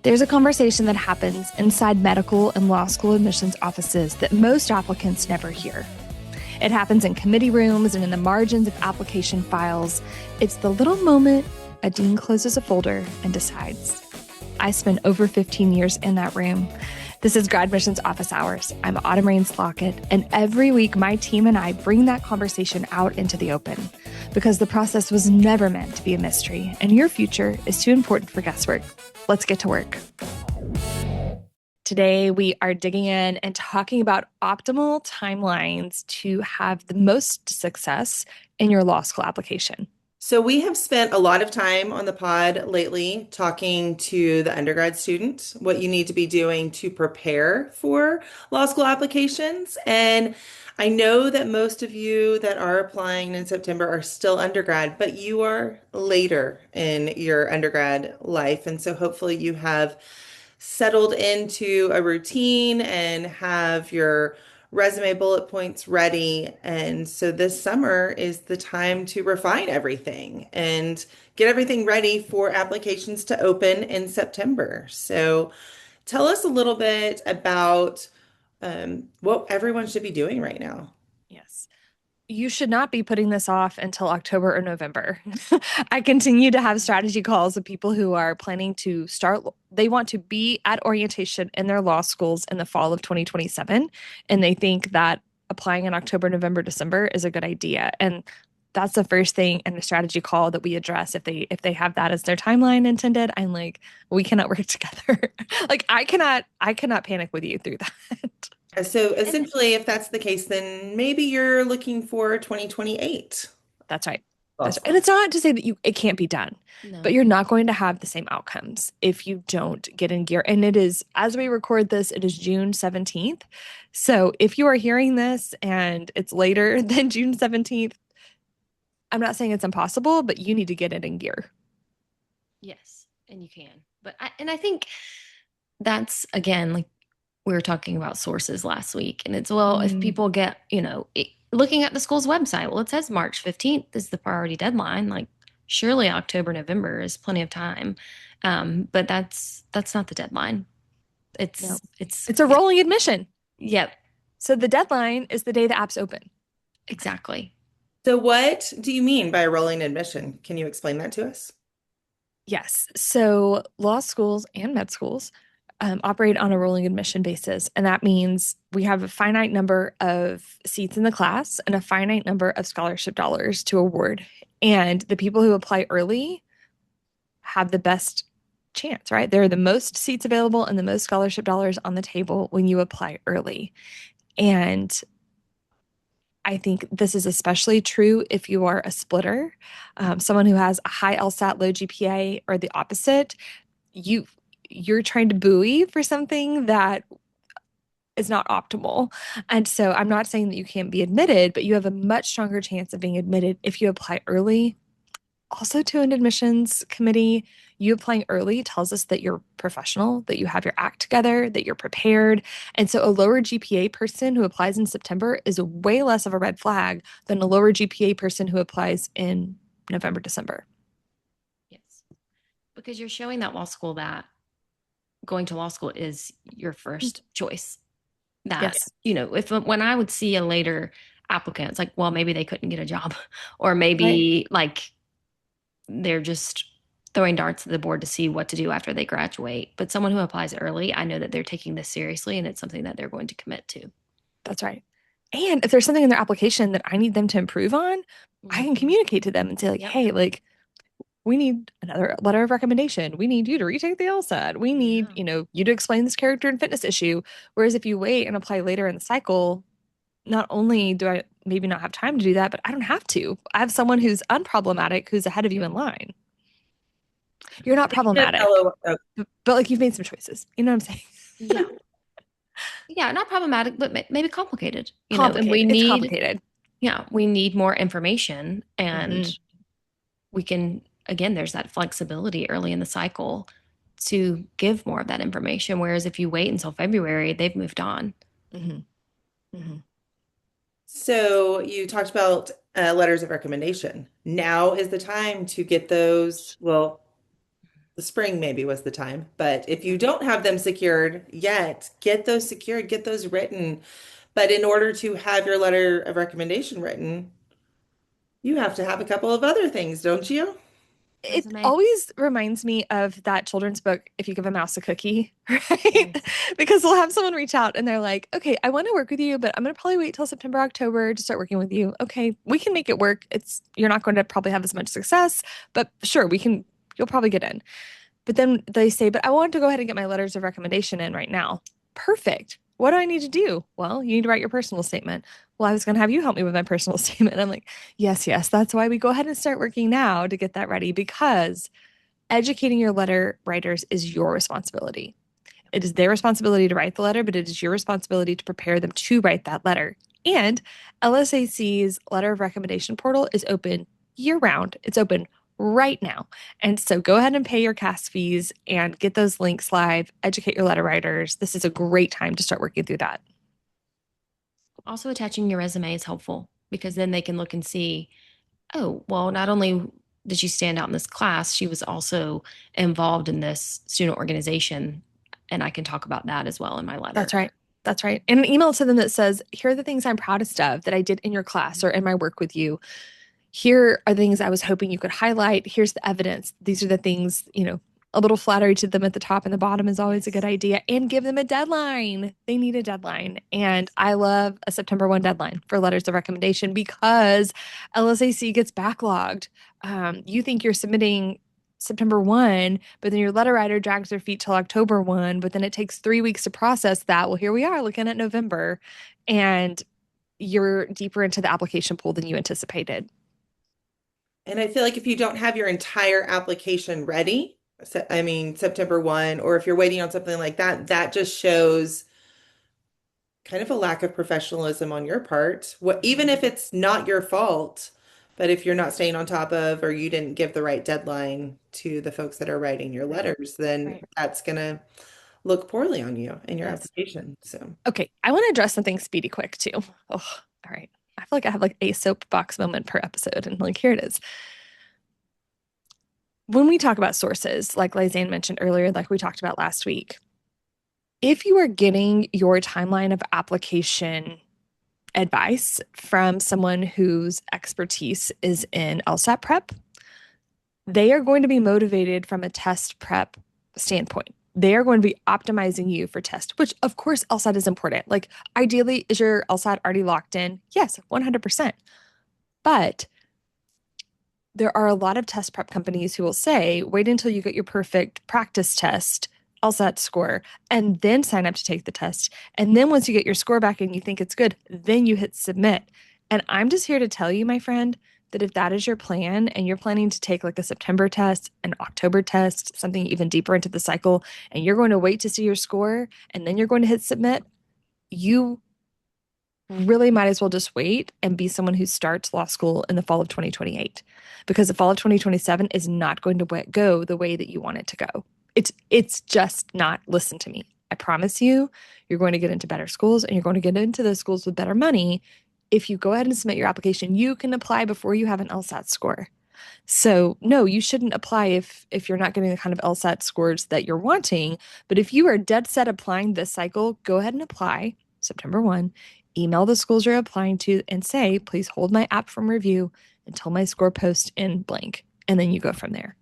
There's a conversation that happens inside medical and law school admissions offices that most applicants never hear. It happens in committee rooms and in the margins of application files. It's the little moment a dean closes a folder and decides. I spent over 15 years in that room. This is GradMissions Office Hours. I'm Autumn Rains Lockett, and every week my team and I bring that conversation out into the open because the process was never meant to be a mystery, and your future is too important for guesswork. Let's get to work. Today, we are digging in and talking about optimal timelines to have the most success in your law school application. So we have spent a lot of time on the pod lately talking to the undergrad student, what you need to be doing to prepare for law school applications. And I know that most of you that are applying in September are still undergrad, but you are later in your undergrad life. And so hopefully you have settled into a routine and have your resume bullet points ready. And so this summer is the time to refine everything and get everything ready for applications to open in September. So tell us a little bit about what everyone should be doing right now. Yes. You should not be putting this off until October or November. I continue to have strategy calls with people who are planning to start. They want to be at orientation in their law schools in the fall of 2027. And they think that applying in October, November, December is a good idea. And that's the first thing in a strategy call that we address. If they have that as their timeline intended, I'm like, we cannot work together. Like I cannot panic with you through that. So essentially, if that's the case, then maybe you're looking for 2028. That's right. That's right. And Awesome. it's not to say that it can't be done, but No. you're not going to have the same outcomes if you don't get in gear. And it is, as we record this, it is June 17th. So if you are hearing this and it's later than June 17th, I'm not saying it's impossible, but you need to get it in gear. Yes, and you can. I think that's again like we were talking about sources last week, and it's if people get looking at the school's website, well, it says March 15th is the priority deadline. Like surely October, November is plenty of time, but that's not the deadline. No, It's it's a rolling admission. Yep, So the deadline is the day the app's open. exactly. So what do you mean by a rolling admission? Can you explain that to us? Yes. So law schools and med schools operate on a rolling admission basis. And that means we have a finite number of seats in the class and a finite number of scholarship dollars to award. And the people who apply early have the best chance, right? There are the most seats available and the most scholarship dollars on the table when you apply early. And I think this is especially true if you are a splitter, someone who has a high LSAT, low GPA, or the opposite. You're trying to buoy for something that is not optimal. And so I'm not saying that you can't be admitted, but you have a much stronger chance of being admitted if you apply early. Also, to an admissions committee, you applying early tells us that you're professional, that you have your act together, that you're prepared. And so a lower GPA person who applies in September is way less of a red flag than a lower GPA person who applies in November, December. Yes, because you're showing that law school that going to law school is your first choice. That Yes. if when I would see a later applicant, it's like, well, maybe they couldn't get a job, or maybe like they're just throwing darts at the board to see what to do after they graduate. But someone who applies early, I know that they're taking this seriously and it's something that they're going to commit to. That's right. And if there's something in their application that I need them to improve on, I can communicate to them and say, like, Yep. hey, like, we need another letter of recommendation. We need you to retake the LSAT. We need, you to explain this character and fitness issue. Whereas if you wait and apply later in the cycle, not only do I maybe not have time to do that, but I don't have to. I have someone who's unproblematic who's ahead of you in line. You're not problematic, but like you've made some choices. You know what I'm saying? Yeah. Yeah, not problematic, but maybe complicated. Complicated. And we It's need, complicated. yeah, we need more information, and Mhm. we can, again, there's that flexibility early in the cycle to give more of that information. Whereas if you wait until February, they've moved on. Mhm. Mhm. So you talked about letters of recommendation. Now is the time to get those. Well, the spring maybe was the time. But if you don't have them secured yet, get those secured, get those written. But in order to have your letter of recommendation written, you have to have a couple of other things, don't you? It Resume. always reminds me of that children's book, If You Give a Mouse a Cookie, right? Yes. Because we'll have someone reach out and they're like, okay, I want to work with you, but I'm going to probably wait till September, October to start working with you. Okay, we can make it work. You're not going to probably have as much success, but sure, you'll probably get in. But then they say, but I want to go ahead and get my letters of recommendation in right now. Perfect. What do I need to do? Well, you need to write your personal statement. Well, I was going to have you help me with my personal statement. I'm like, yes, yes. That's why we go ahead and start working now to get that ready because educating your letter writers is your responsibility. It is their responsibility to write the letter, but it is your responsibility to prepare them to write that letter. And LSAC's letter of recommendation portal is open year round. It's open right now. And so go ahead and pay your CAS fees and get those links live, educate your letter writers. This is a great time to start working through that. Also, attaching your resume is helpful because then they can look and see, oh, well, not only did she stand out in this class, she was also involved in this student organization. And I can talk about that as well in my letter. That's right. That's right. And an email to them that says, here are the things I'm proudest of that I did in your class or in my work with you. Here are the things I was hoping you could highlight. Here's the evidence. These are the things, a little flattery to them at the top and the bottom is always a good Yes. idea. And give them a deadline. They need a deadline. And I love a September 1 deadline for letters of recommendation because LSAC gets backlogged. You think you're submitting September 1, but then your letter writer drags their feet till October 1, but then it takes 3 weeks to process that. Well, here we are looking at November, and you're deeper into the application pool than you anticipated. And I feel like if you don't have your entire application ready, I mean, September 1, or if you're waiting on something like that, that just shows kind of a lack of professionalism on your part. What, even if it's not your fault, but if you're not staying on top of, or you didn't give the right deadline to the folks that are writing your Right. letters, then Right. that's gonna look poorly on you in your Yes. application. So. Okay, I want to address something speedy quick too. Oh, all right. I feel like I have like a soapbox moment per episode, and like here it is. When we talk about sources, like Lizanne mentioned earlier, like we talked about last week, if you are getting your timeline of application advice from someone whose expertise is in LSAT prep, they are going to be motivated from a test prep standpoint. They are going to be optimizing you for test, which of course LSAT is important. Like ideally, is your LSAT already locked in? Yes, 100%. But there are a lot of test prep companies who will say, wait until you get your perfect practice test, LSAT score, and then sign up to take the test. And then once you get your score back and you think it's good, then you hit submit. And I'm just here to tell you, my friend, that if that is your plan and you're planning to take like a September test, an October test, something even deeper into the cycle, and you're going to wait to see your score and then you're going to hit submit, you really might as well just wait and be someone who starts law school in the fall of 2028 because the fall of 2027 is not going to go the way that you want it to go. It's just not. Listen to me. I promise you, you're going to get into better schools and you're going to get into those schools with better money. If you go ahead and submit your application, you can apply before you have an LSAT score. So no, you shouldn't apply if you're not getting the kind of LSAT scores that you're wanting. But if you are dead set applying this cycle, go ahead and apply September 1. Email the schools you're applying to and say, please hold my app from review until my score post in blank. And then you go from there.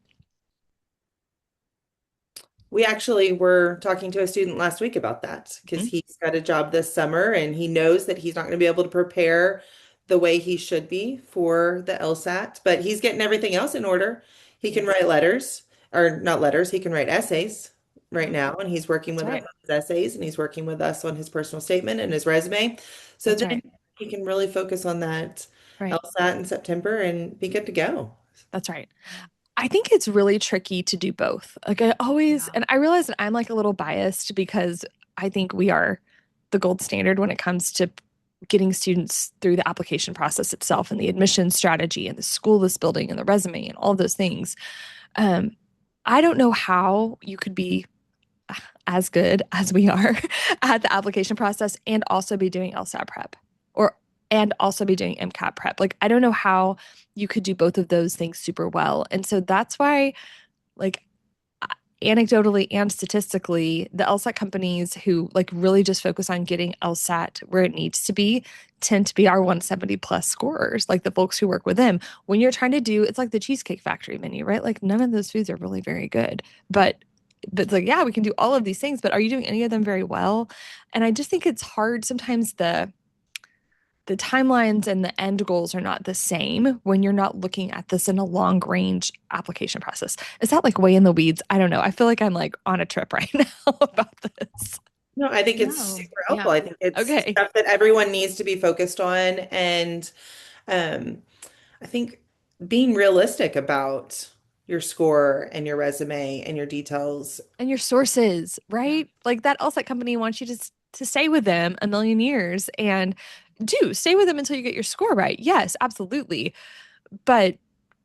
We actually were talking to a student last week about that because Mhm. he's got a job this summer and he knows that he's not going to be able to prepare the way he should be for the LSAT, but he's getting everything else in order. He can Yes. write letters, or not letters, he can write essays right Mhm. now, and he's working That's with us right. on his essays and he's working with us on his personal statement and his resume. So That's then right. he can really focus on that Right. LSAT in September and be good to go. That's right. I think it's really tricky to do both. Like I always, Yeah. and I realize that I'm like a little biased because I think we are the gold standard when it comes to getting students through the application process itself and the admission strategy and the school list building and the resume and all of those things. Um, I don't know how you could be as good as we are at the application process and also be doing LSAT prep or and also be doing MCAT prep. Like I don't know how you could do both of those things super well. And so that's why like anecdotally and statistically, the LSAT companies who like really just focus on getting LSAT where it needs to be tend to be our 170 plus scorers, like the folks who work with them. When you're trying to do, it's like the Cheesecake Factory menu, right? Like none of those foods are really very good, but it's like, yeah, we can do all of these things, but are you doing any of them very well? And I just think it's hard sometimes the timelines and the end goals are not the same when you're not looking at this in a long range application process. Is that like way in the weeds? I don't know. I feel like I'm like on a trip right now about this. No, I think it's No. super helpful. Yeah. I think it's Okay. stuff that everyone needs to be focused on. And um, I think being realistic about your score and your resume and your details. And your sources, Yeah. right? Like that LSAT company wants you to stay with them a million years and do stay with them until you get your score right. Yes, absolutely. But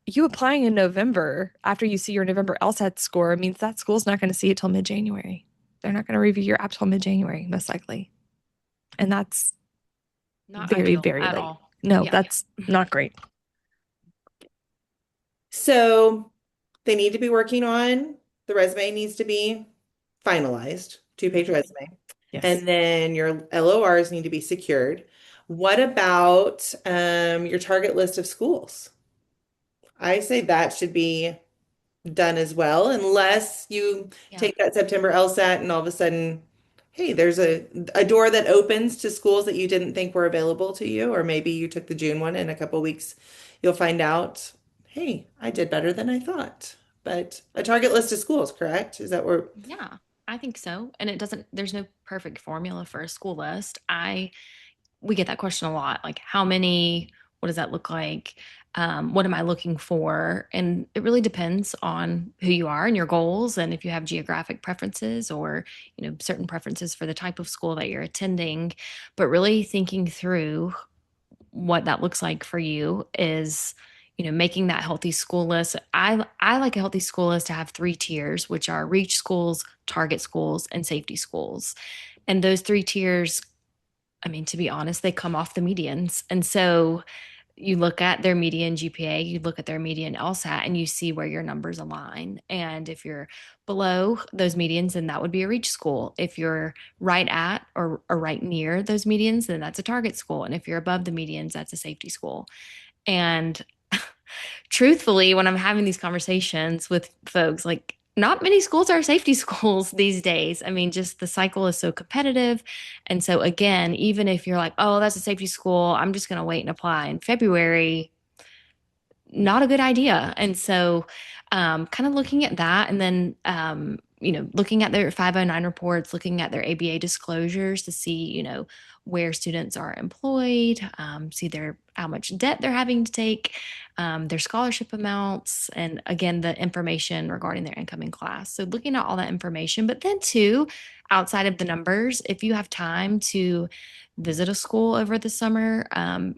you applying in November after you see your November LSAT score means that school's not going to see it till mid-January. They're not going to review your app till mid-January, most likely. And that's Not very, ideal very at late. all. No, Yeah. that's not great. So they need to be working on, the resume needs to be finalized, two-page Mhm. resume. Yes. And then your LORs need to be secured. What about your target list of schools? I say that should be done as well, unless you Yeah. take that September LSAT and all of a sudden, hey, there's a door that opens to schools that you didn't think were available to you, or maybe you took the June one in a couple weeks, you'll find out, hey, I did better than I thought. But a target list of schools, correct? Is that where? Yeah. I think so. And there's no perfect formula for a school list. We get that question a lot. Like, how many? What does that look like? What am I looking for? And it really depends on who you are and your goals, and if you have geographic preferences or certain preferences for the type of school that you're attending. But really thinking through what that looks like for you is making that healthy school list. I like a healthy school list to have three tiers, which are reach schools, target schools, and safety schools. And those three tiers, I mean, to be honest, they come off the medians. And so you look at their median GPA, you look at their median LSAT, and you see where your numbers align. And if you're below those medians, then that would be a reach school. If you're right at or right near those medians, then that's a target school. And if you're above the medians, that's a safety school. And truthfully, when I'm having these conversations with folks, like not many schools are safety schools these days. I mean, just the cycle is so competitive. And so, again, even if you're like, oh, that's a safety school, I'm just going to wait and apply in February, not a good idea. And so, kind of looking at that and then, looking at their 509 reports, looking at their ABA disclosures to see, where students are employed, see how much debt they're having to take, their scholarship amounts, and again, the information regarding their incoming class. So looking at all that information, but then too, outside of the numbers, if you have time to visit a school over the summer.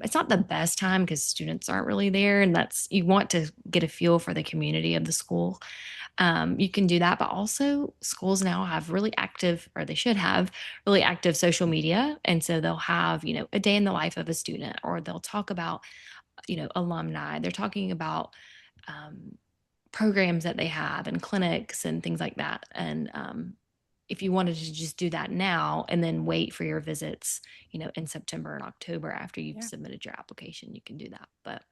It's not the best time because students aren't really there, and you want to get a feel for the community of the school. You can do that, but also schools now have really active, or they should have really active social media. And so they'll have, a day in the life of a student, or they'll talk about, alumni. They're talking about programs that they have and clinics and things like that. And if you wanted to just do that now and then wait for your visits, in September and October after you've Yeah. submitted your application, you can do that. But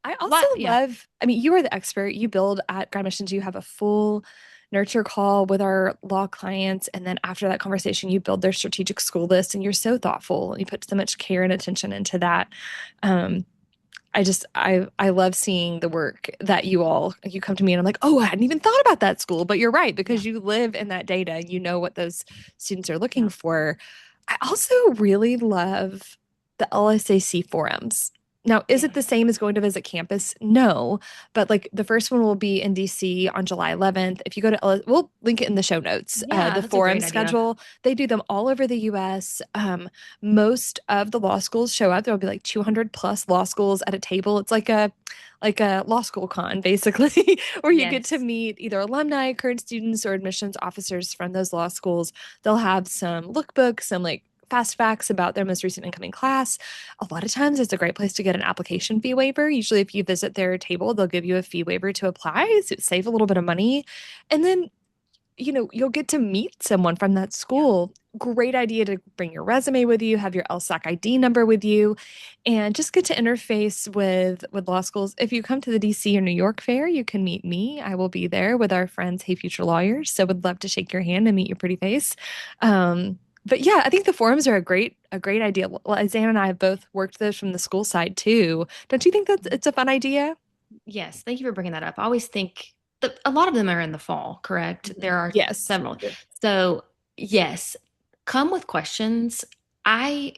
I also yeah, love, I mean, you are the expert. You build at GradMissions, you have a full nurture call with our law clients. And then after that conversation, you build their strategic school list and you're so thoughtful and you put so much care and attention into that. Um, I love seeing the work that you come to me and I'm like, oh, I hadn't even thought about that school. But you're right, yeah, because you live in that data, you know what those students are looking yeah, for. I also really love the LSAC forums. Now, is it yeah, the same as going to visit campus? No, but like the first one will be in DC on July 11th. If you go to we'll link it in the show notes. yeah. The That's a forum great idea. schedule, they do them all over the US. Most of the law schools show up. There'll be like 200 plus law schools at a table. It's like a law school con, basically, where you get to Yes, meet either alumni, current students, or admissions officers from those law schools. They'll have some lookbooks, some like fast facts about their most recent incoming class. A lot of times it's a great place to get an application fee waiver. Usually, if you visit their table, they'll give you a fee waiver to apply, so save a little bit of money. And then you'll get to meet someone from that Yeah. school. Great idea to bring your resume with you, have your LSAC ID number with you, and just get to interface with law schools. If you come to the DC or New York Fair, you can meet me. I will be there with our friends, Hey Future Lawyers. So would love to shake your hand and meet your pretty face. But yeah, I think the forums are a great idea. Well, Zan and I have both worked those from the school side too. Don't you think that's it's a fun idea? Yes, thank you for bringing that up. I always think that a lot of them are in the fall, correct? There are Yes. several. So, yes, come with questions. I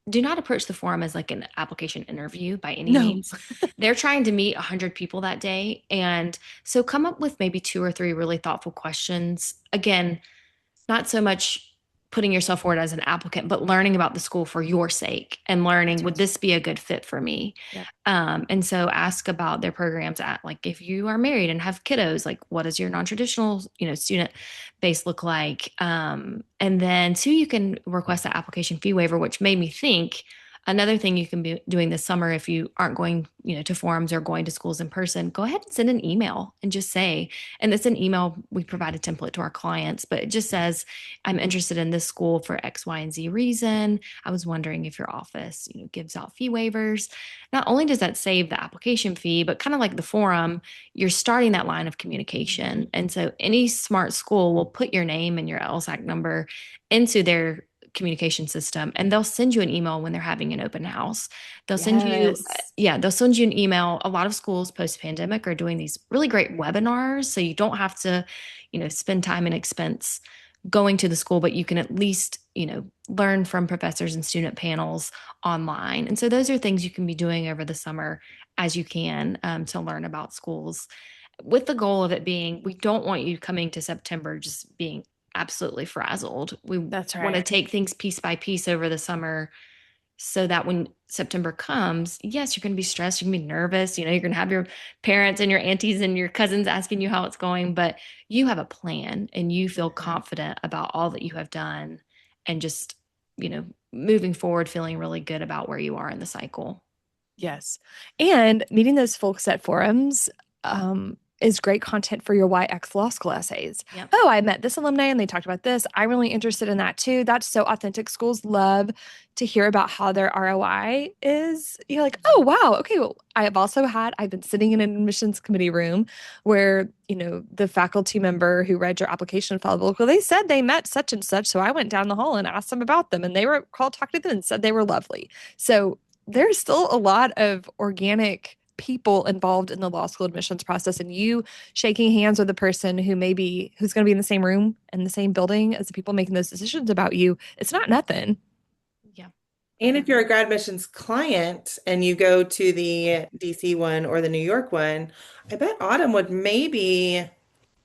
do not approach the forum as like an application interview by any No. means. They're trying to meet 100 people that day. And so come up with maybe two or three really thoughtful questions. Again, not so much putting yourself forward as an applicant, but learning about the school for your sake and learning, would this be a good fit for me? Yep. And so ask about their programs at like if you are married and have kiddos, like what does your non-traditional, student base look like? And then two, you can request the application fee waiver, which made me think another thing you can be doing this summer if you aren't going, to forums or going to schools in person, go ahead and send an email and just say, and it's an email, we provide a template to our clients, but it just says, I'm interested in this school for X, Y, and Z reason. I was wondering if your office, gives out fee waivers. Not only does that save the application fee, but kind of like the forum, you're starting that line of communication. And so any smart school will put your name and your LSAC number into their communication system, and they'll send you an email when they're having an open house. They'll send you Yes. yeah, they'll send you an email. A lot of schools post pandemic are doing these really great webinars, so you don't have to spend time and expense going to the school, but you can at least learn from professors and student panels online. And so those are things you can be doing over the summer as you can, to learn about schools, with the goal of it being, we don't want you coming to September just being absolutely frazzled. We That's want to right. take things piece by piece over the summer so that when September comes, yes, you're going to be stressed, you're going to be nervous, you're going to have your parents and your aunties and your cousins asking you how it's going, but you have a plan and you feel confident about all that you have done, and just, moving forward feeling really good about where you are in the cycle. Yes. And meeting those folks at forums is great content for your YX law school essays. Yep. Oh, I met this alumni and they talked about this. I'm really interested in that too. That's so authentic. Schools love to hear about how their ROI is. You're like, oh, wow. Okay. Well, I've been sitting in an admissions committee room where, the faculty member who read your application filed, well, they said they met such and such. So I went down the hall and asked them about them and they were called, talked to them and said they were lovely. So there's still a lot of organic people involved in the law school admissions process, and you shaking hands with the person who's going to be in the same room and the same building as the people making those decisions about you, it's not nothing. Yeah. And if you're a GradMissions client and you go to the DC one or the New York one, I bet Autumn would maybe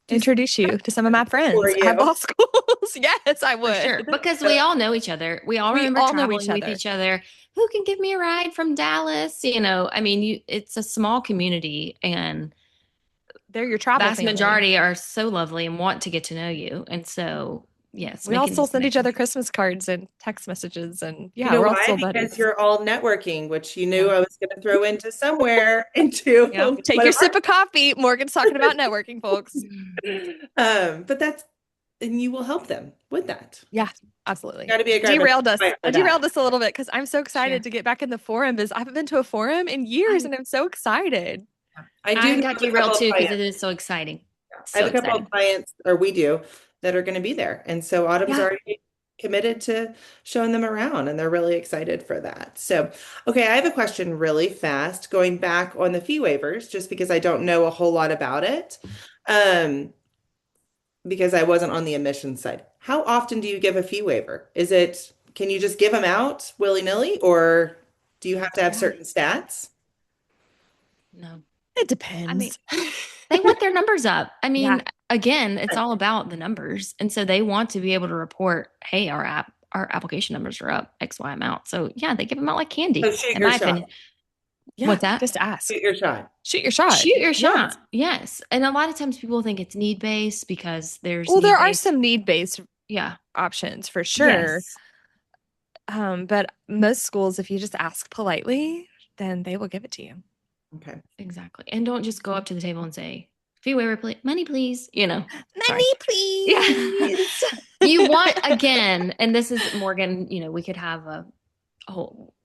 do Introduce you to some of my for friends at you. law schools. Yes, I For sure. would. Because we all know each other. We all We remember all know each traveling with other. each other. Who can give me a ride from Dallas? I mean, it's a small community, and They're your travel vast family. majority are so lovely and want to get to know you. And so, yes, We all making still those send each other connections. Christmas cards and text messages, and You yeah, know we're all why? still Because buddies. you're all networking, which you knew Yeah. I was going to throw into somewhere into Yeah. Take one your of sip of coffee. Morgan's talking about networking, folks. but that's, and you will help them with that. Yeah, absolutely. Got to be a GradMissions Derailed us. client I for that. derailed us a little bit because I'm so excited Sure. to get back in the forum because I haven't been to a forum in years I and I'm so excited. I do I know got a couple derailed of too because clients. it is so exciting. I have So a couple of exciting. clients, or we do, that are going to be there. And so Autumn's Yeah. already committed to showing them around, and they're really excited for that. So, okay, I have a question really fast, going back on the fee waivers, just because I don't know a whole lot about it, because I wasn't on the admissions side. How often do you give a fee waiver? Can you just give them out willy-nilly, or do you have to have Yeah. certain stats? No. It I mean, depends. they want their numbers up. I Yeah. mean, again, it's all about the numbers. And so they want to be able to report, hey, our application numbers are up X, Y amount. So yeah, they give them out like So candy, shoot in your my shot. opinion. Yeah. What's that? Just ask. Shoot your shot. Shoot your shot. Shoot your shot. Yes. Yes. And a lot of times people think it's need based because there's Well, need there are based. some need-based Yeah. options for sure. Yes. But most schools, if you just ask politely, then they will give it to you. Okay. Exactly. And don't just go up to the table and say fee waiver, please, money, please. Sorry. Money, Yeah. please. You want, again, and this is Morgan, we could have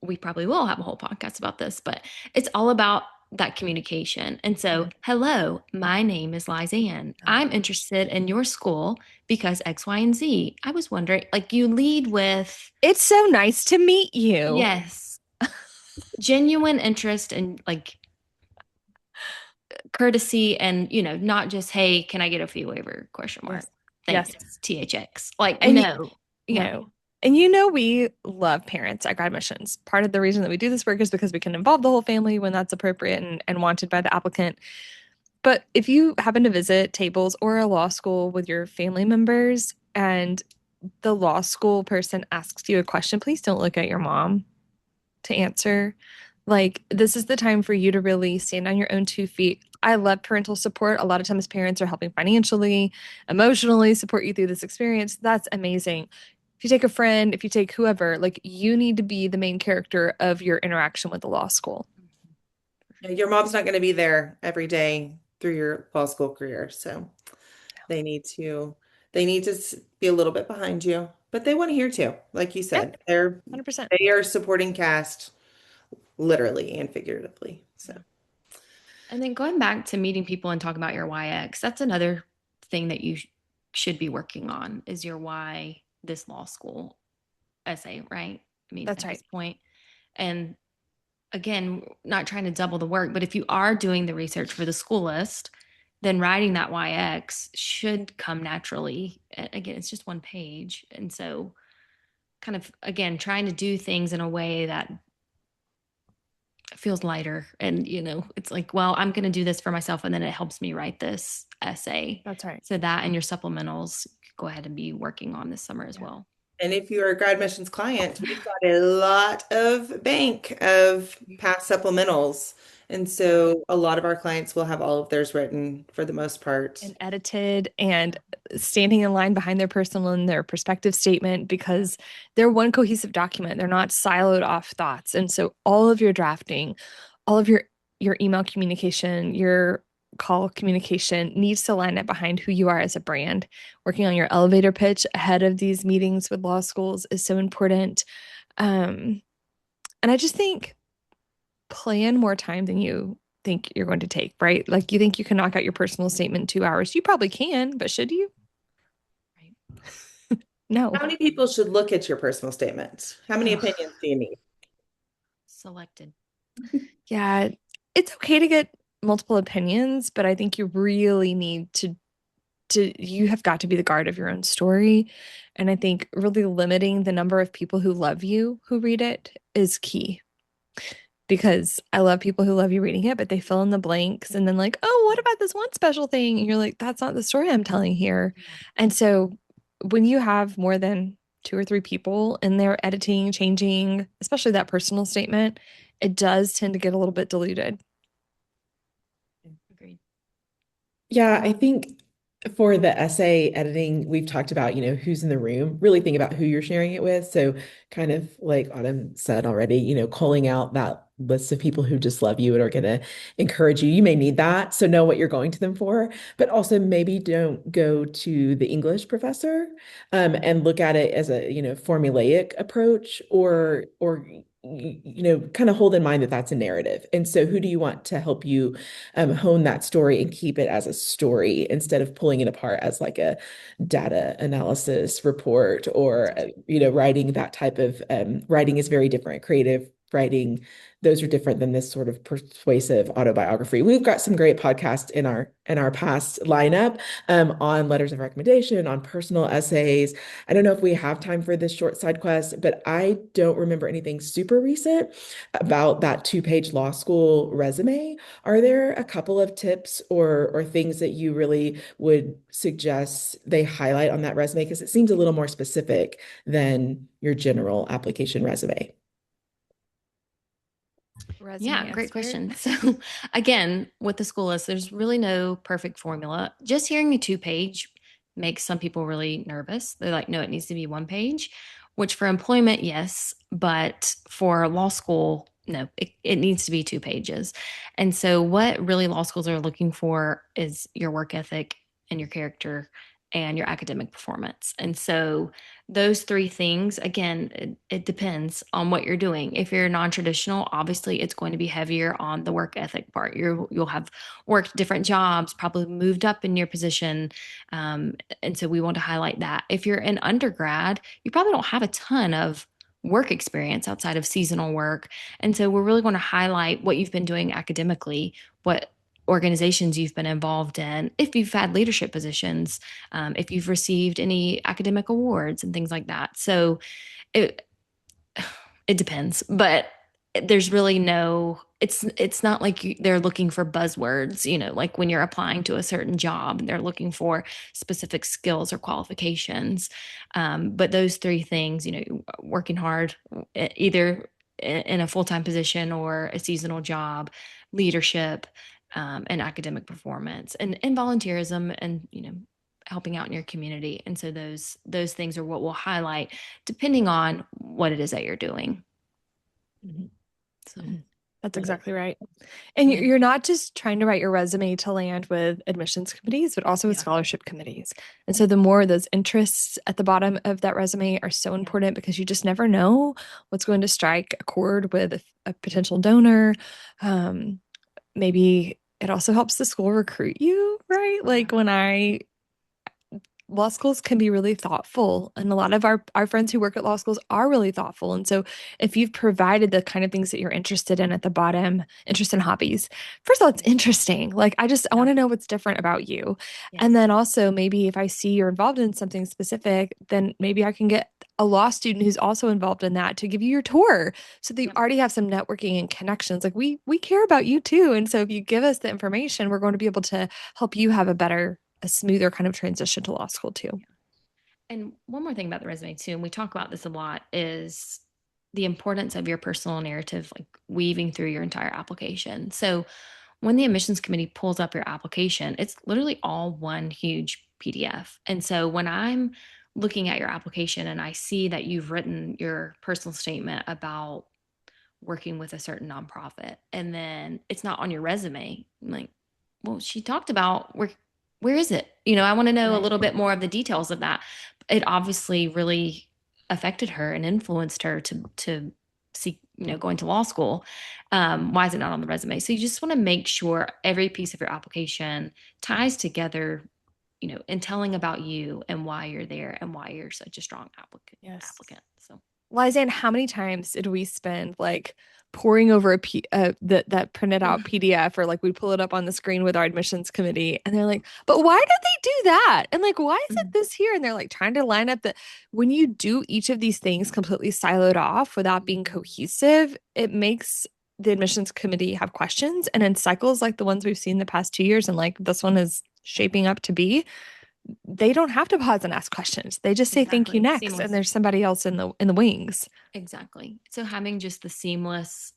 we probably will have a whole podcast about this, but it's all about that communication. And so, hello, my name is Lizanne. I'm interested in your school because X, Y, and Z. I was wondering, like, you lead with, It's so nice to meet you. yes, genuine interest and like courtesy and, not just, hey, can I get a fee waiver? Question mark. Yes. Thanks. Yes. THX. Like, And no. Yeah. no. And we love parents at GradMissions. Part of the reason that we do this work is because we can involve the whole family when that's appropriate and wanted by the applicant. But if you happen to visit tables or a law school with your family members and the law school person asks you a question, please don't look at your mom to answer. Like, this is the time for you to really stand on your own 2 feet. I love parental support. A lot of times, parents are helping financially, emotionally support you through this experience. That's amazing. If you take a friend, if you take whoever, like, you need to be the main character of your interaction with the law school. Your mom's not going to be there every day through your law school career, so they need to be a little bit behind you, but they want to hear too. Like you Yeah, said, they're 100%. they are supporting cast literally and figuratively. So And then going back to meeting people and talking about your YX, that's another thing that you should be working on is your why this law school essay, right? I mean, That's at right. this point. And again, not trying to double the work, but if you are doing the research for the school list, then writing that YX should come naturally. Again, it's just one page. And so, kind of, again, trying to do things in a way that feels lighter. And, it's like, well, I'm going to do this for myself. And then it helps me write this essay. That's right. So that and your supplementals, go ahead and be working on this summer as Yeah. well. and if you're a GradMissions client, we've got a lot of bank of past supplementals. And so a lot of our clients will have all of theirs written for the most part. And edited and standing in line behind their personal and their perspective statement because they're one cohesive document. They're not siloed off thoughts. And so all of your drafting, all of your email communication, your call communication needs to line up behind who you are as a brand. Working on your elevator pitch ahead of these meetings with law schools is so important. And I just think plan more time than you think you're going to take, right? Like you think you can knock out your personal statement in 2 hours. You probably can, but should you? Right. No. How many people should look at your personal statement? How many Ugh. opinions do you need? Selected. Yeah, it's okay to get multiple opinions, but I think you really need to you have got to be the guard of your own story. And I think really limiting the number of people who love you who read it is key. Because I love people who love you reading it, but they fill in the blanks and then like, oh, what about this one special thing? And you're like, that's not the story I'm telling here. And so when you have more than 2 or 3 people and they're editing, changing, especially that personal statement, it does tend to get a little bit diluted. Agreed. Yeah, I think for the essay editing, we've talked about, who's in the room, really think about who you're sharing it with. So kind of like Autumn said already, calling out that list of people who just love you and are going to encourage you. You may need that. So know what you're going to them for, but also maybe don't go to the English professor and look at it as a, formulaic approach or kind of hold in mind that that's a narrative. And so who do you want to help you hone that story and keep it as a story instead of pulling it apart as like a data analysis report or writing that type of writing is very different. Creative writing, those are different than this sort of persuasive autobiography. We've got some great podcasts in our past lineup on letters of recommendation, on personal essays. I don't know if we have time for this short side quest, but I don't remember anything super recent about that 2-page law school resume. Are there a couple of tips or things that you really would suggest they highlight on that resume? Because it seems a little more specific than your general application resume. Yeah, great question. So, again, with the school list, there's really no perfect formula. Just hearing a 2-page makes some people really nervous. They're like, no, it needs to be 1 page, which for employment, yes. But for law school, No, it needs to be 2 pages. And so, what really law schools are looking for is your work ethic and your character and your academic performance. And so, those 3 things, again, it depends on what you're doing. If you're non-traditional, obviously it's going to be heavier on the work ethic part. You'll have worked different jobs, probably moved up in your position. And so we want to highlight that. If you're an undergrad, you probably don't have a ton of work experience outside of seasonal work. And so we're really going to highlight what you've been doing academically, what organizations you've been involved in, if you've had leadership positions, if you've received any academic awards and things like that. So it it depends, but there's really no, it's not like they're looking for buzzwords, like when you're applying to a certain job and they're looking for specific skills or qualifications. But those 3 things, working hard, either in a full-time position or a seasonal job, leadership, and academic performance, and volunteerism, and helping out in your community. And so those things are what we'll highlight depending on what it is that you're doing. Mhm. So That's exactly right. And Yeah. you're not just trying to write your resume to land with admissions committees, but also with Yeah. scholarship committees. And so the more those interests at the bottom of that resume are so important, because you just never know what's going to strike a chord with a potential donor. Maybe it also helps the school recruit you, right? Like law schools can be really thoughtful, and a lot of our friends who work at law schools are really thoughtful. And so if you've provided the kind of things that you're interested in at the bottom, interest in hobbies, first of all, it's interesting. Like I want to know what's different about you. And Yes. then also, maybe if I see you're involved in something specific, then maybe I can get a law student who's also involved in that to give you your tour, so that you Yep. already have some networking and connections. Like we care about you too. And so if you give us the information, we're going to be able to help you have a smoother kind of transition to law school too. And one more thing about the resume too, and we talk about this a lot, is the importance of your personal narrative, like weaving through your entire application. So when the admissions committee pulls up your application, it's literally all one huge PDF. And so when I'm looking at your application and I see that you've written your personal statement about working with a certain nonprofit, and then it's not on your resume, I'm like, well, she talked about where is it? I want to know a Right. little bit more of the details of that. It obviously really affected her and influenced her to seek, going to law school. Why is it not on the resume? So you just want to make sure every piece of your application ties together, in telling about you and why you're there and why you're such a strong Yes. applicant. So Lizanne, how many times did we spend like poring over that printed out PDF, or like we pull it up on the screen with our admissions committee, and they're like, "But why did they do that?" And like, "Why is it this here?" And they're like trying to line up the when you do each of these things completely siloed off without being cohesive, it makes the admissions committee have questions. And in cycles like the ones we've seen the past 2 years, and like this one is shaping up to be, they don't have to pause and ask questions. They just say thank you exactly, next, and seamless. there's somebody else in the wings. Exactly. So having just the seamless,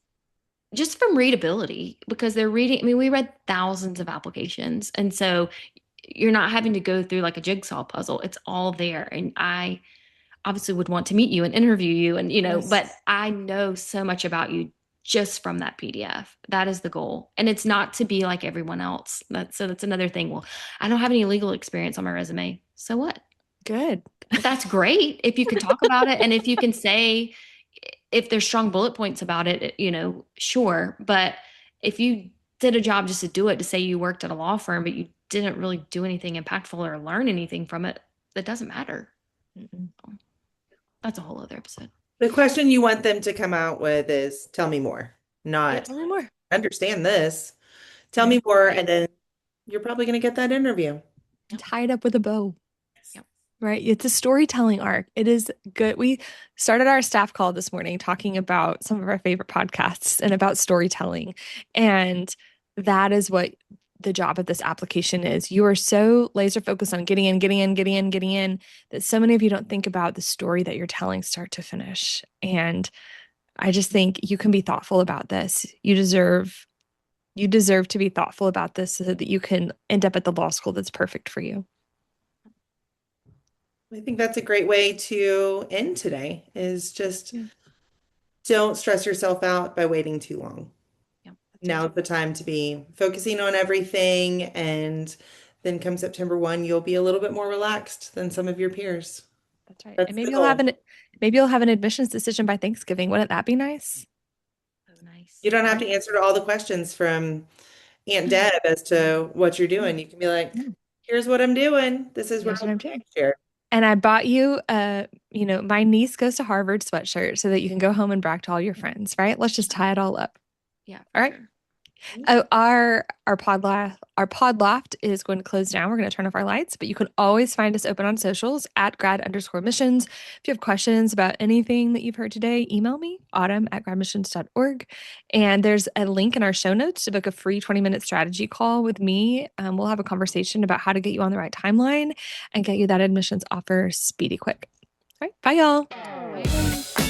just from readability, because they're reading, I mean, we read thousands of applications. And so you're not having to go through like a jigsaw puzzle. It's all there. And I obviously would want to meet you and interview you, and but Yes. I know so much about you just from that PDF. That is the goal. And it's not to be like everyone else. That's another thing. Well, I don't have any legal experience on my resume. So what? Good. That's great if you can talk about it, and if you can say, if there's strong bullet points about it, sure. But if you did a job just to do it, to say you worked at a law firm, but you didn't really do anything impactful or learn anything from it, that doesn't matter. Mm-mm. That's a whole other episode. The question you want them to come out with is, tell me more, Yeah, not tell me more. understand this. Tell Right. me more, and then you're probably going to get that interview. Yep. Tie it up with a bow. Yep. Right. It's a storytelling arc. It is good. We started our staff call this morning talking about some of our favorite podcasts and about storytelling. And that is what the job of this application is. You are so laser focused on getting in, getting in, getting in, getting in, that so many of you don't think about the story that you're telling start to finish. And I just think you can be thoughtful about this. You deserve to be thoughtful about this so that you can end up at the law school that's perfect for you. I think that's a great way to end today, is just Yeah. don't stress yourself out by waiting too long. Yeah, that's right. Now's the time to be focusing on everything, and then come September 1, you'll be a little bit more relaxed than some of your peers. That's right. And That's the goal. maybe you'll have an admissions decision by Thanksgiving. Wouldn't that be nice? So nice. You don't have Right? to answer to all the questions from Aunt Deb as to what you're Yeah. doing. You can be like, Yeah. here's what I'm doing. This is where Here's I'll what I'm be doing. next year. And I bought you my niece goes to Harvard sweatshirt so that you can go home and brag to all your friends, right? Let's just tie it all up. Yeah, All for right. sure. Oh, our pod loft is going to close down. We're going to turn off our lights, but you can always find us open on socials at grad_missions. If you have questions about anything that you've heard today, email me, autumn@gradmissions.org. And there's a link in our show notes to book a free 20-minute strategy call with me. We'll have a conversation about how to get you on the right timeline and get you that admissions offer speedy quick. All right. Bye, y'all. Bye, everyone.